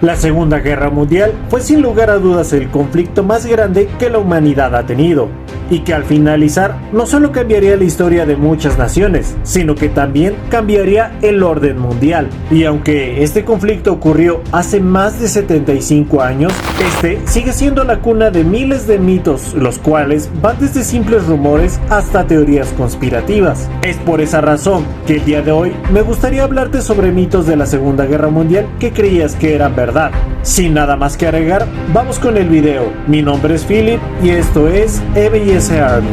La Segunda Guerra Mundial fue sin lugar a dudas el conflicto más grande que la humanidad ha tenido, y que al finalizar no solo cambiaría la historia de muchas naciones, sino que también cambiaría el orden mundial. Y aunque este conflicto ocurrió hace más de 75 años, este sigue siendo la cuna de miles de mitos, los cuales van desde simples rumores hasta teorías conspirativas. Es por esa razón que el día de hoy me gustaría hablarte sobre mitos de la Segunda Guerra Mundial que creías que eran verdad. Sin nada más que agregar, vamos con el video. Mi nombre es Philip y esto es EBS Army.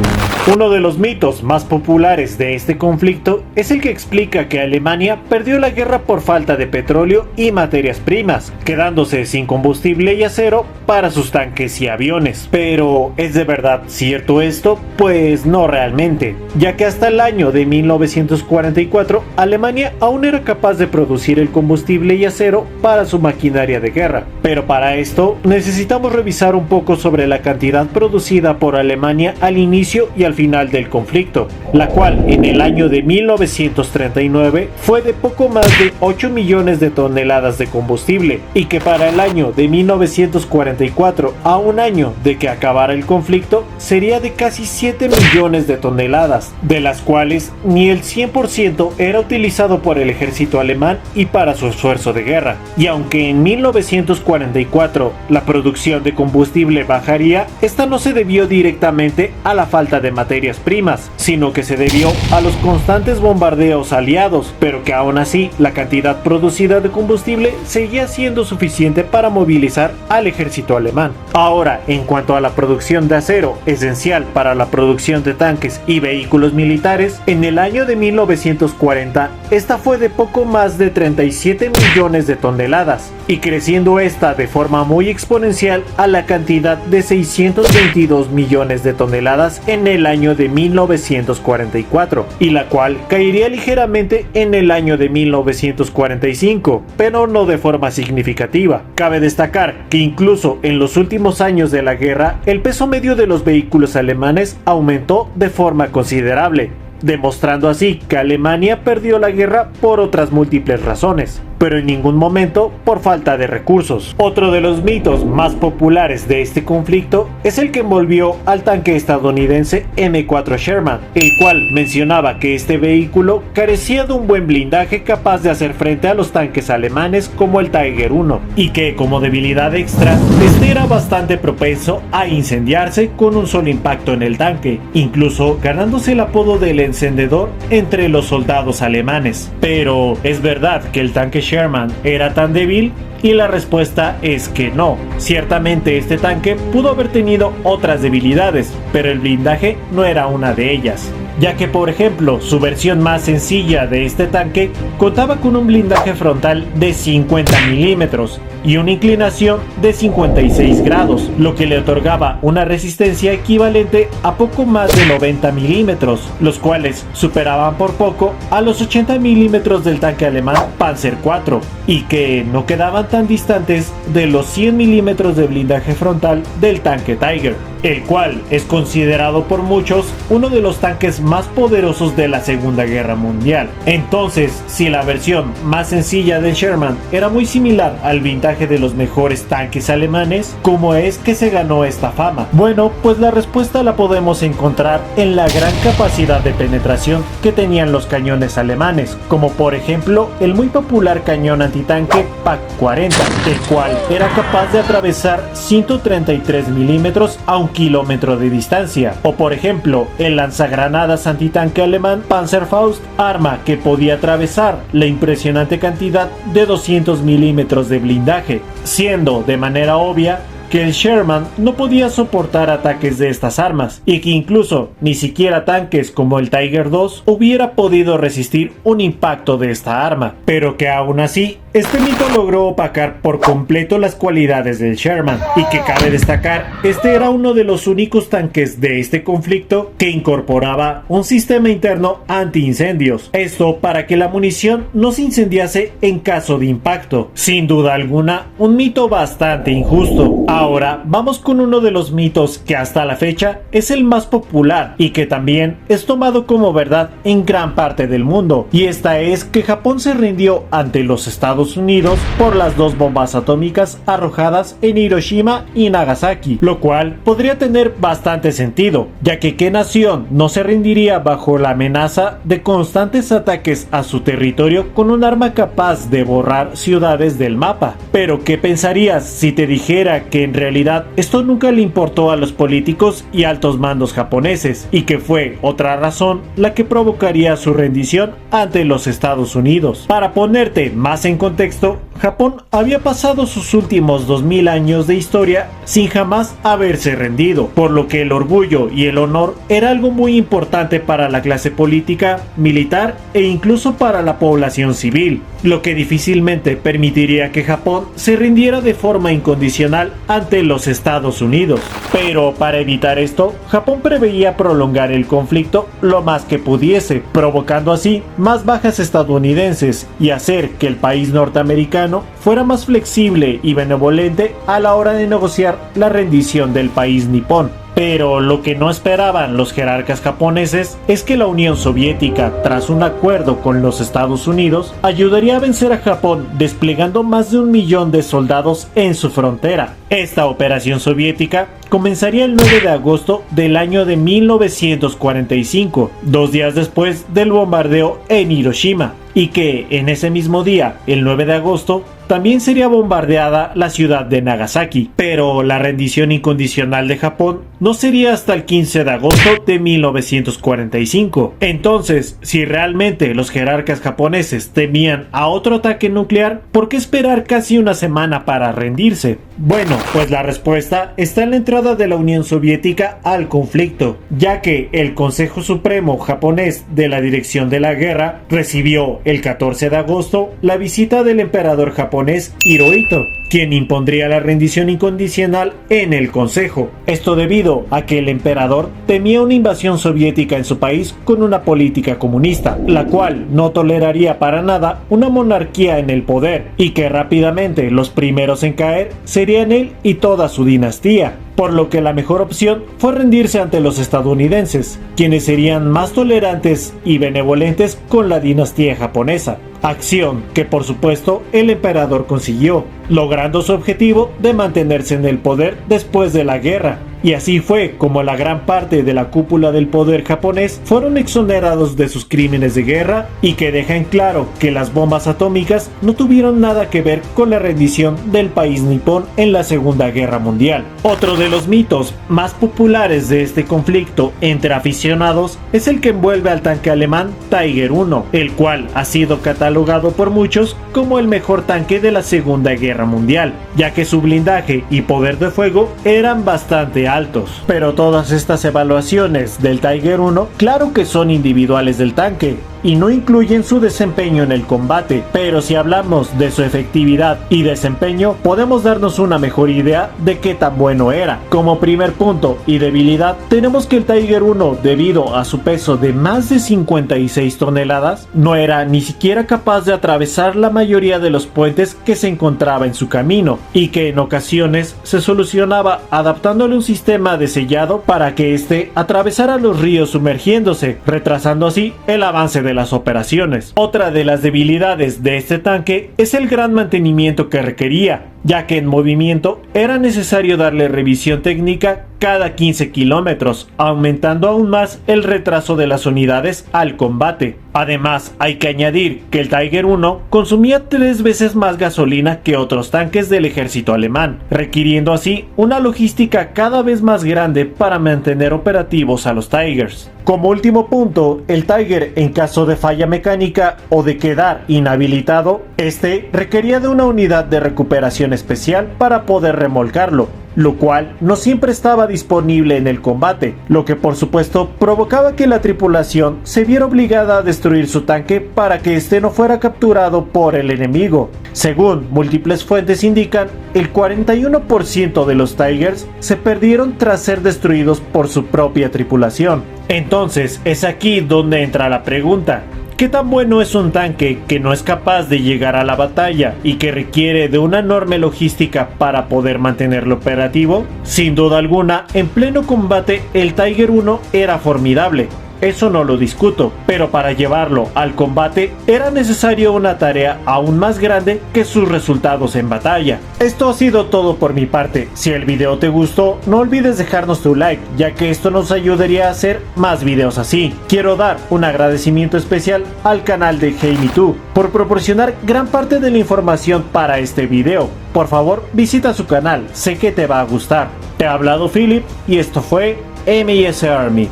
Uno de los mitos más populares de este conflicto es el que explica que Alemania perdió la guerra por falta de petróleo y materias primas, quedándose sin combustible y acero para sus tanques y aviones. Pero, ¿es de verdad cierto esto? Pues no realmente, ya que hasta el año de 1944 Alemania aún era capaz de producir el combustible y acero para su maquinaria de guerra. Pero para esto necesitamos revisar un poco sobre la cantidad producida por Alemania al inicio y al final del conflicto, la cual en el año de 1939 fue de poco más de 8 millones de toneladas de combustible, y que para el año de 1944, a un año de que acabara el conflicto, sería de casi 7 millones de toneladas, de las cuales ni el 100% era utilizado por el ejército alemán y para su esfuerzo de guerra. Y aunque en 1944 la producción de combustible bajaría, esta no se debió directamente a la falta de materias primas, sino que se debió a los constantes bombardeos aliados, pero que aún así la cantidad producida de combustible seguía siendo suficiente para movilizar al ejército alemán. Ahora, en cuanto a la producción de acero, esencial para la producción de tanques y vehículos militares, en el año de 1940, esta fue de poco más de 37 millones de toneladas, y creciendo esta de forma muy exponencial a la cantidad de 622 millones de toneladas en el año de 1944, y la cual caería ligeramente en el año de 1945, pero no de forma significativa. Cabe destacar que incluso en los últimos años de la guerra, el peso medio de los vehículos alemanes aumentó de forma considerable, demostrando así que Alemania perdió la guerra por otras múltiples razones, pero en ningún momento por falta de recursos. Otro de los mitos más populares de este conflicto es el que envolvió al tanque estadounidense M4 Sherman, el cual mencionaba que este vehículo carecía de un buen blindaje capaz de hacer frente a los tanques alemanes como el Tiger I, y que como debilidad extra, este era bastante propenso a incendiarse con un solo impacto en el tanque, incluso ganándose el apodo del encendedor entre los soldados alemanes. Pero ¿es verdad que el tanque Sherman era tan débil? Y la respuesta es que no. Ciertamente este tanque pudo haber tenido otras debilidades, pero el blindaje no era una de ellas, ya que por ejemplo su versión más sencilla de este tanque contaba con un blindaje frontal de 50 milímetros y una inclinación de 56 grados, lo que le otorgaba una resistencia equivalente a poco más de 90 milímetros, los cuales superaban por poco a los 80 milímetros del tanque alemán Panzer IV, y que no quedaban tan distantes de los 100 milímetros de blindaje frontal del tanque Tiger, el cual es considerado por muchos uno de los tanques más poderosos de la Segunda Guerra Mundial. Entonces, si la versión más sencilla de Sherman era muy similar al blindaje de los mejores tanques alemanes, ¿cómo es que se ganó esta fama? Bueno, pues la respuesta la podemos encontrar en la gran capacidad de penetración que tenían los cañones alemanes, como por ejemplo el muy popular cañón antitanque PaK-40, el cual era capaz de atravesar 133 milímetros a 1 kilómetro de distancia, o por ejemplo el lanzagranadas antitanque alemán Panzerfaust, arma que podía atravesar la impresionante cantidad de 200 milímetros de blindaje, siendo de manera obvia que el Sherman no podía soportar ataques de estas armas, y que incluso ni siquiera tanques como el Tiger II hubiera podido resistir un impacto de esta arma, pero que aún así este mito logró opacar por completo las cualidades del Sherman, y que cabe destacar, este era uno de los únicos tanques de este conflicto que incorporaba un sistema interno antiincendios, esto para que la munición no se incendiase en caso de impacto. Sin duda alguna, un mito bastante injusto. Ahora vamos con uno de los mitos que hasta la fecha es el más popular y que también es tomado como verdad en gran parte del mundo, y esta es que Japón se rindió ante los Estados Estados Unidos por las 2 bombas atómicas arrojadas en Hiroshima y Nagasaki, lo cual podría tener bastante sentido, ya que ¿qué nación no se rendiría bajo la amenaza de constantes ataques a su territorio con un arma capaz de borrar ciudades del mapa? Pero ¿qué pensarías si te dijera que en realidad esto nunca le importó a los políticos y altos mandos japoneses, y que fue otra razón la que provocaría su rendición ante los Estados Unidos? Para ponerte más en contexto, Japón había pasado sus últimos 2000 años de historia sin jamás haberse rendido, por lo que el orgullo y el honor era algo muy importante para la clase política, militar e incluso para la población civil, lo que difícilmente permitiría que Japón se rindiera de forma incondicional ante los Estados Unidos. Pero para evitar esto, Japón preveía prolongar el conflicto lo más que pudiese, provocando así más bajas estadounidenses y hacer que el país norteamericano fuera más flexible y benevolente a la hora de negociar la rendición del país nipón. Pero lo que no esperaban los jerarcas japoneses es que la Unión Soviética, tras un acuerdo con los Estados Unidos, ayudaría a vencer a Japón desplegando más de 1 millón de soldados en su frontera. Esta operación soviética comenzaría el 9 de agosto del año de 1945, 2 días después del bombardeo en Hiroshima, y que en ese mismo día, el 9 de agosto, también sería bombardeada la ciudad de Nagasaki. Pero la rendición incondicional de Japón no sería hasta el 15 de agosto de 1945. Entonces, si realmente los jerarcas japoneses temían a otro ataque nuclear, ¿por qué esperar casi una semana para rendirse? Bueno, pues la respuesta está en la entrada de la Unión Soviética al conflicto, ya que el Consejo Supremo japonés de la Dirección de la Guerra recibió el 14 de agosto la visita del emperador japonés Hirohito, quien impondría la rendición incondicional en el Consejo. Esto debido a que el emperador temía una invasión soviética en su país con una política comunista, la cual no toleraría para nada una monarquía en el poder, y que rápidamente los primeros en caer serían él y toda su dinastía. Por lo que la mejor opción fue rendirse ante los estadounidenses, quienes serían más tolerantes y benevolentes con la dinastía japonesa. Acción que por supuesto el emperador consiguió, logrando su objetivo de mantenerse en el poder después de la guerra. Y así fue como la gran parte de la cúpula del poder japonés fueron exonerados de sus crímenes de guerra, y que deja en claro que las bombas atómicas no tuvieron nada que ver con la rendición del país nipón en la Segunda Guerra Mundial. Otro de los mitos más populares de este conflicto entre aficionados es el que envuelve al tanque alemán Tiger I, el cual ha sido catalogado por muchos como el mejor tanque de la Segunda Guerra Mundial, ya que su blindaje y poder de fuego eran bastante altos. Pero todas estas evaluaciones del Tiger I, claro que son individuales del tanque y no incluyen su desempeño en el combate, pero si hablamos de su efectividad y desempeño, podemos darnos una mejor idea de qué tan bueno era. Como primer punto y debilidad, tenemos que el Tiger I, debido a su peso de más de 56 toneladas, no era ni siquiera capaz de atravesar la mayoría de los puentes que se encontraba en su camino, y que en ocasiones se solucionaba adaptándole un sistema de sellado para que éste atravesara los ríos sumergiéndose, retrasando así el avance de las operaciones. Otra de las debilidades de este tanque es el gran mantenimiento que requería, ya que en movimiento era necesario darle revisión técnica cada 15 kilómetros, aumentando aún más el retraso de las unidades al combate. Además, hay que añadir que el Tiger I consumía 3 veces más gasolina que otros tanques del ejército alemán, requiriendo así una logística cada vez más grande para mantener operativos a los Tigers. Como último punto, el Tiger, en caso de falla mecánica o de quedar inhabilitado, este requería de una unidad de recuperación especial para poder remolcarlo, lo cual no siempre estaba disponible en el combate, lo que por supuesto provocaba que la tripulación se viera obligada a destruir su tanque para que este no fuera capturado por el enemigo. Según múltiples fuentes indican, el 41% de los Tigers se perdieron tras ser destruidos por su propia tripulación. Entonces es aquí donde entra la pregunta: ¿qué tan bueno es un tanque que no es capaz de llegar a la batalla y que requiere de una enorme logística para poder mantenerlo operativo? Sin duda alguna, en pleno combate el Tiger I era formidable, eso no lo discuto, pero para llevarlo al combate era necesario una tarea aún más grande que sus resultados en batalla. Esto ha sido todo por mi parte. Si el video te gustó, no olvides dejarnos tu like, ya que esto nos ayudaría a hacer más videos así. Quiero dar un agradecimiento especial al canal de Hey2 por proporcionar gran parte de la información para este video. Por favor, visita su canal, sé que te va a gustar. Te ha hablado Philip y esto fue MIS Army.